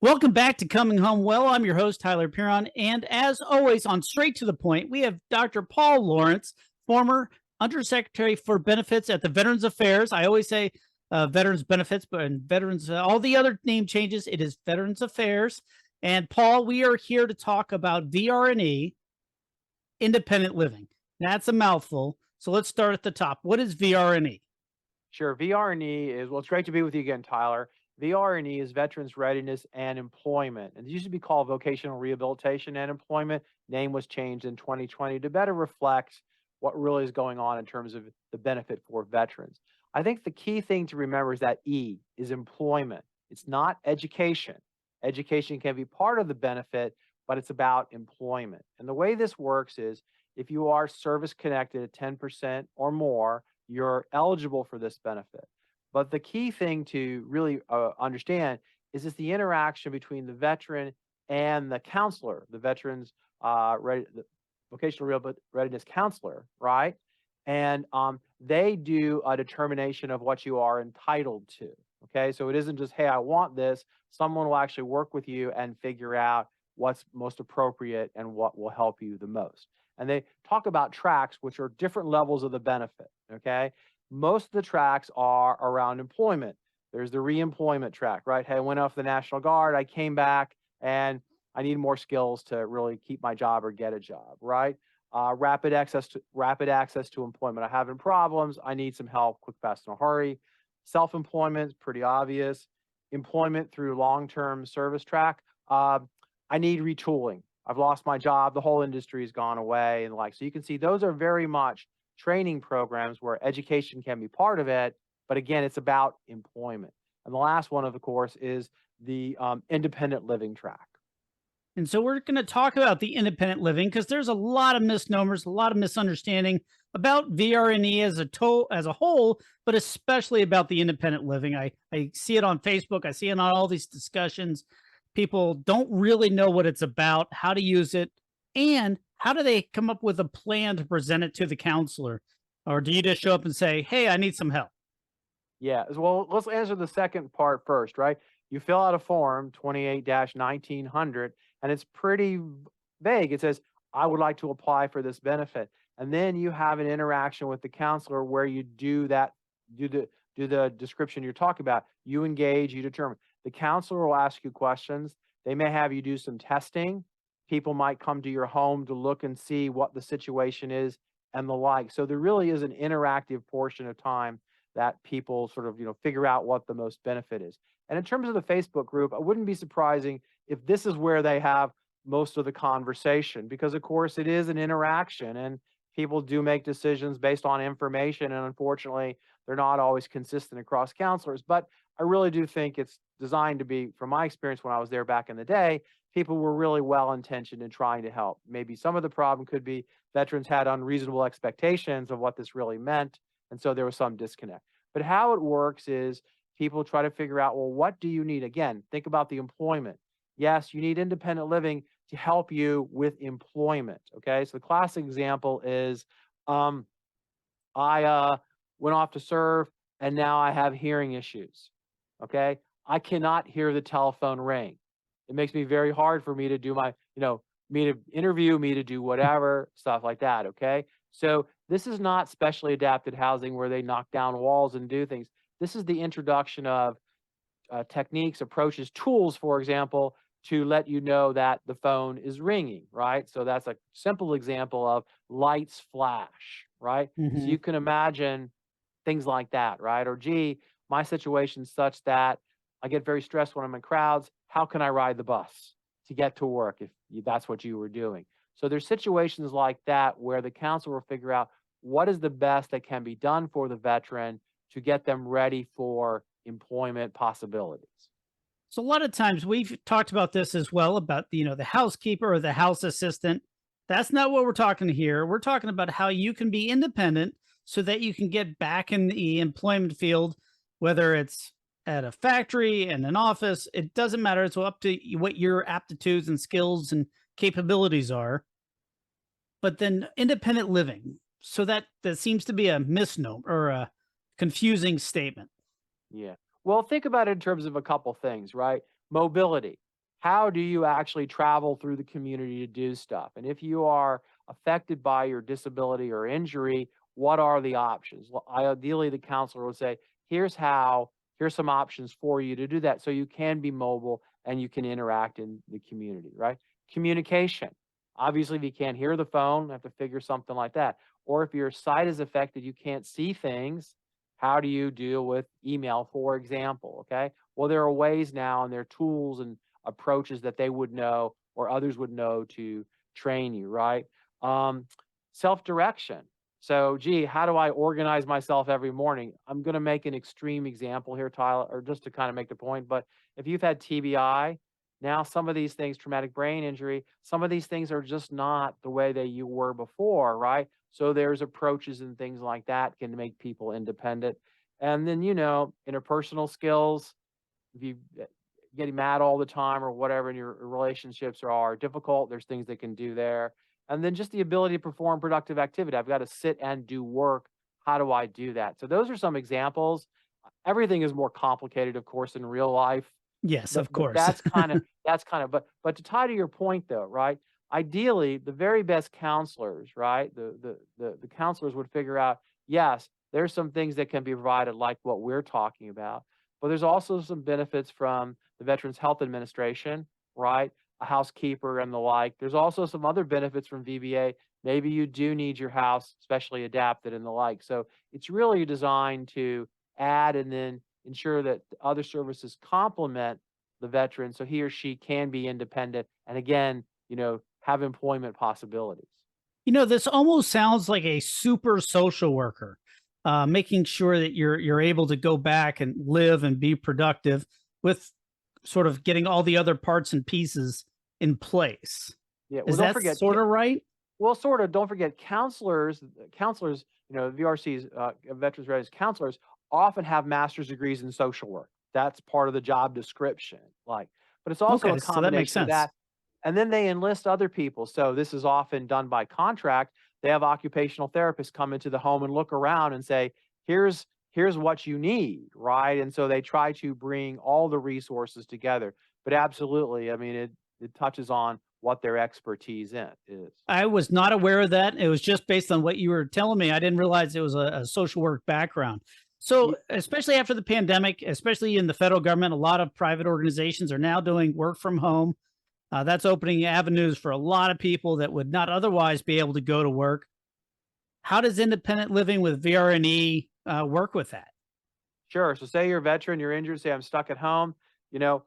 Welcome back to Coming Home Well. I'm your host, Tyler Piron. And as always, on Straight to the Point, we have Dr. Paul Lawrence, former Undersecretary for Benefits at the Veterans Affairs. I always say Veterans Benefits, but in Veterans, all the other name changes, it is Veterans Affairs. And Paul, we are here to talk about VR&E, independent living. That's a mouthful. So let's start at the top. What is VR&E? Sure. VR&E is, well, it's great to be with you again, Tyler. VR&E is Veterans Readiness and Employment. And it used to be called Vocational Rehabilitation and Employment. Name was changed in 2020 to better reflect what really is going on in terms of the benefit for veterans. I think the key thing to remember is that E is employment. It's not education. Education can be part of the benefit, but it's about employment. And the way this works is if you are service connected at 10% or more, you're eligible for this benefit. But the key thing to really understand is it's the interaction between the veteran and the counselor, the veterans the vocational readiness counselor, right? And they do a determination of what you are entitled to. Okay, so it isn't just, hey, I want this. Someone will actually work with you and figure out what's most appropriate and what will help you the most. And they talk about tracks, which are different levels of the benefit. Okay, most of the tracks are around employment. There's the re-employment track, right? Hey, I went off the National Guard, I came back, and I need more skills to really keep my job or get a job, right? Rapid access to employment. I'm having problems. I need some help, quick, fast, in a hurry. Self-employment is pretty obvious. Employment through long-term service track. I need retooling. I've lost my job. The whole industry has gone away, and so you can see those are very much training programs where education can be part of it, but again, it's about employment. And the last one, of course, is the independent living track. And so we're going to talk about the independent living because there's a lot of misnomers, a lot of misunderstanding about VR&E as a whole, but especially about the independent living. I see it on Facebook. I see it on all these discussions. People don't really know what it's about, how to use it, and how do they come up with a plan to present it to the counselor? Or do you just show up and say, hey, I need some help? Yeah, well, let's answer the second part first, right? You fill out a form 28-1900, and it's pretty vague. It says, I would like to apply for this benefit. And then you have an interaction with the counselor where you do the description you're talking about. You engage, you determine. The counselor will ask you questions. They may have you do some testing. People might come to your home to look and see what the situation is and the like. So there really is an interactive portion of time that people sort of, figure out what the most benefit is. And in terms of the Facebook group, I wouldn't be surprising if this is where they have most of the conversation, because of course it is an interaction and people do make decisions based on information. And unfortunately, they're not always consistent across counselors. But I really do think it's designed to be, from my experience when I was there back in the day, people were really well-intentioned in trying to help. Maybe some of the problem could be veterans had unreasonable expectations of what this really meant, and so there was some disconnect. But how it works is people try to figure out, well, what do you need? Again, think about the employment. Yes, you need independent living to help you with employment, okay? So the classic example is, I went off to serve, and now I have hearing issues, okay? I cannot hear the telephone ring. It makes me very hard for me to do my, me to interview, me to do whatever, stuff like that, okay? So this is not specially adapted housing where they knock down walls and do things. This is the introduction of techniques, approaches, tools, for example, to let you know that the phone is ringing, right? So that's a simple example of lights flash, right? So you can imagine things like that, right? Or gee, my situation's such that I get very stressed when I'm in crowds. How can I ride the bus to get to work if that's what you were doing? So there's situations like that where the counselor will figure out what is the best that can be done for the veteran to get them ready for employment possibilities. So a lot of times we've talked about this as well about, the housekeeper or the house assistant. That's not what we're talking here. We're talking about how you can be independent so that you can get back in the employment field, whether it's at a factory and an office. It doesn't matter. It's up to what your aptitudes and skills and capabilities are. But then independent living. So that seems to be a misnomer or a confusing statement. Yeah. Well, think about it in terms of a couple things, right? Mobility. how do you actually travel through the community to do stuff? And if you are affected by your disability or injury, what are the options? Well, ideally, the counselor would say, here's some options for you to do that so you can be mobile and you can interact in the community, right? Communication. Obviously, if you can't hear the phone, have to figure something like that. Or if your sight is affected, you can't see things, how do you deal with email, for example? Okay. Well, there are ways now and there are tools and approaches that they would know or others would know to train you, right? Um, Self-direction. So, gee, how do I organize myself every morning? I'm going to make an extreme example here, Tyler, or just to kind of make the point. But if you've had TBI, now some of these things, traumatic brain injury, some of these things are just not the way that you were before, right? So there's approaches and things like that can make people independent. And then, interpersonal skills, if you getting mad all the time or whatever, and your relationships are difficult, there's things they can do there. And then just the ability to perform productive activity. I've got to sit and do work. How do I do that? So those are some examples. Everything is more complicated, of course, in real life, Yes, but of course. that's kind of but to tie to your point though, right? Ideally, the very best counselors, right? The counselors would figure out, yes, there's some things that can be provided like what we're talking about, but there's also some benefits from the Veterans Health Administration, right? A housekeeper and the like. There's also some other benefits from VBA. Maybe you do need your house specially adapted and the like. So it's really designed to add and then ensure that the other services complement the veteran so he or she can be independent and again, have employment possibilities. This almost sounds like a super social worker, making sure that you're able to go back and live and be productive with sort of getting all the other parts and pieces in place. Yeah, well, Is don't that forget, sort of right? well, sort of, don't forget counselors, VRC's, veterans readiness counselors often have master's degrees in social work. That's part of the job description, like, but it's also a Okay, so that makes combination of sense. that. And then they enlist other people. So this is often done by contract. They have occupational therapists come into the home and look around and say, here's what you need, right? And so they try to bring all the resources together. But absolutely, I mean, it touches on what their expertise in is. I was not aware of that. It was just based on what you were telling me. I didn't realize it was a social work background. So, Ye- especially after the pandemic, especially in the federal government, a lot of private organizations are now doing work from home. That's opening avenues for a lot of people that would not otherwise be able to go to work. How does independent living with VR&E work with that? Sure. So say you're a veteran, you're injured, say I'm stuck at home, you know,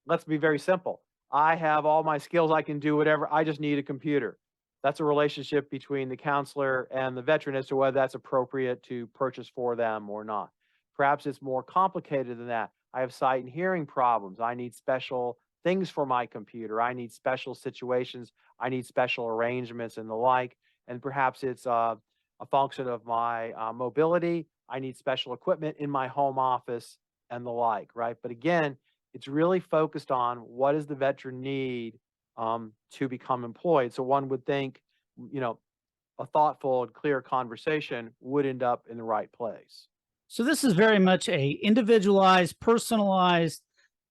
let's be very simple. I have all my skills, I can do whatever, I just need a computer. That's a relationship between the counselor and the veteran as to whether that's appropriate to purchase for them or not. Perhaps it's more complicated than that. I have sight and hearing problems. I need special things for my computer. I need special situations. I need special arrangements and the like. And perhaps it's a function of my mobility. I need special equipment in my home office and the like, right? But again, it's really focused on what does the veteran need to become employed. So one would think, you know, a thoughtful and clear conversation would end up in the right place. So this is very much a individualized, personalized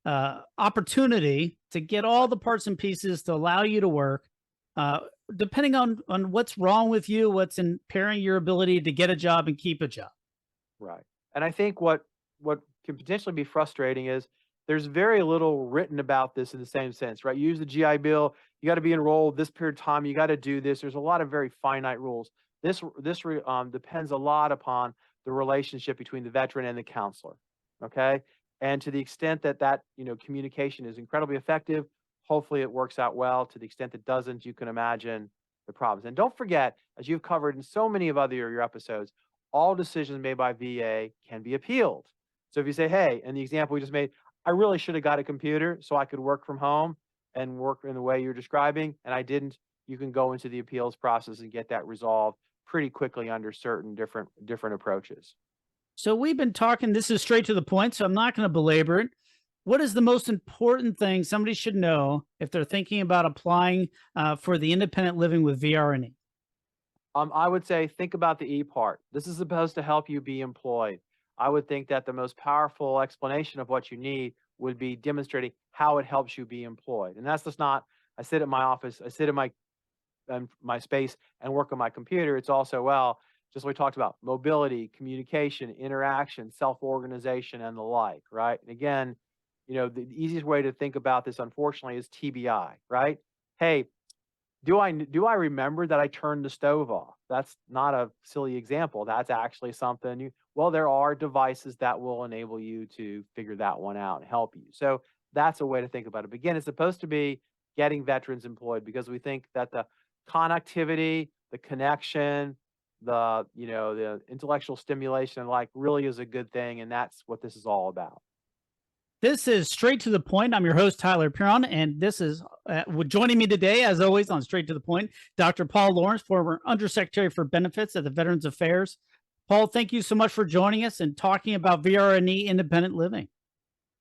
opportunity to get all Right. the parts and pieces to allow you to work, uh, depending on what's wrong with you, what's impairing your ability to get a job and keep a job. Right. And I think what can potentially be frustrating is there's very little written about this in the same sense, right? You use the GI Bill, you got to be enrolled this period of time, you got to do this. There's a lot of very finite rules. This depends a lot upon the relationship between the veteran and the counselor. Okay, and to the extent that communication is incredibly effective, hopefully it works out well. To the extent it doesn't, you can imagine the problems. And don't forget, as you've covered in so many of your episodes, all decisions made by VA can be appealed. So if you say, hey, in the example we just made, I really should have got a computer so I could work from home and work in the way you're describing, and I didn't, you can go into the appeals process and get that resolved pretty quickly under certain different approaches. So we've been talking, this is straight to the point, so I'm not going to belabor it. What is the most important thing somebody should know if they're thinking about applying for the independent living with VR&E? I would say think about the E part. This is supposed to help you be employed. I would think that the most powerful explanation of what you need would be demonstrating how it helps you be employed. And that's just not, I sit at my office, I sit in my space and work on my computer. It's also, well, just what we talked about, mobility, communication, interaction, self-organization, and the like, right? And again, the easiest way to think about this, unfortunately, is TBI, right? Hey, do I remember that I turned the stove off? That's not a silly example. That's actually something well, there are devices that will enable you to figure that one out and help you. So that's a way to think about it. But again, it's supposed to be getting veterans employed because we think that the connectivity, the connection, the intellectual stimulation and like really is a good thing. And that's what this is all about. This is Straight to the Point. I'm your host, Tyler Piron, and this is joining me today, as always, on Straight to the Point, Dr. Paul Lawrence, former Undersecretary for Benefits at the Veterans Affairs. Paul, thank you so much for joining us and talking about VR&E independent living.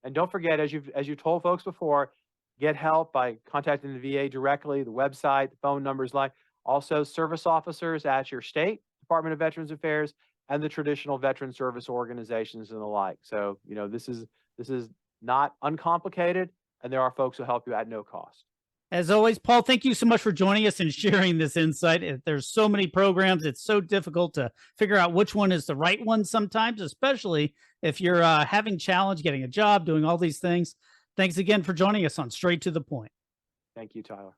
And don't forget, as you told folks before, get help by contacting the VA directly, the website, the phone numbers, like also service officers at your state Department of Veterans Affairs and the traditional veteran service organizations and the like. So, this is not uncomplicated, and there are folks who help you at no cost. As always, Paul, thank you so much for joining us and sharing this insight. There's so many programs, it's so difficult to figure out which one is the right one sometimes, especially if you're having challenge getting a job, doing all these things. Thanks again for joining us on Straight to the Point. Thank you, Tyler.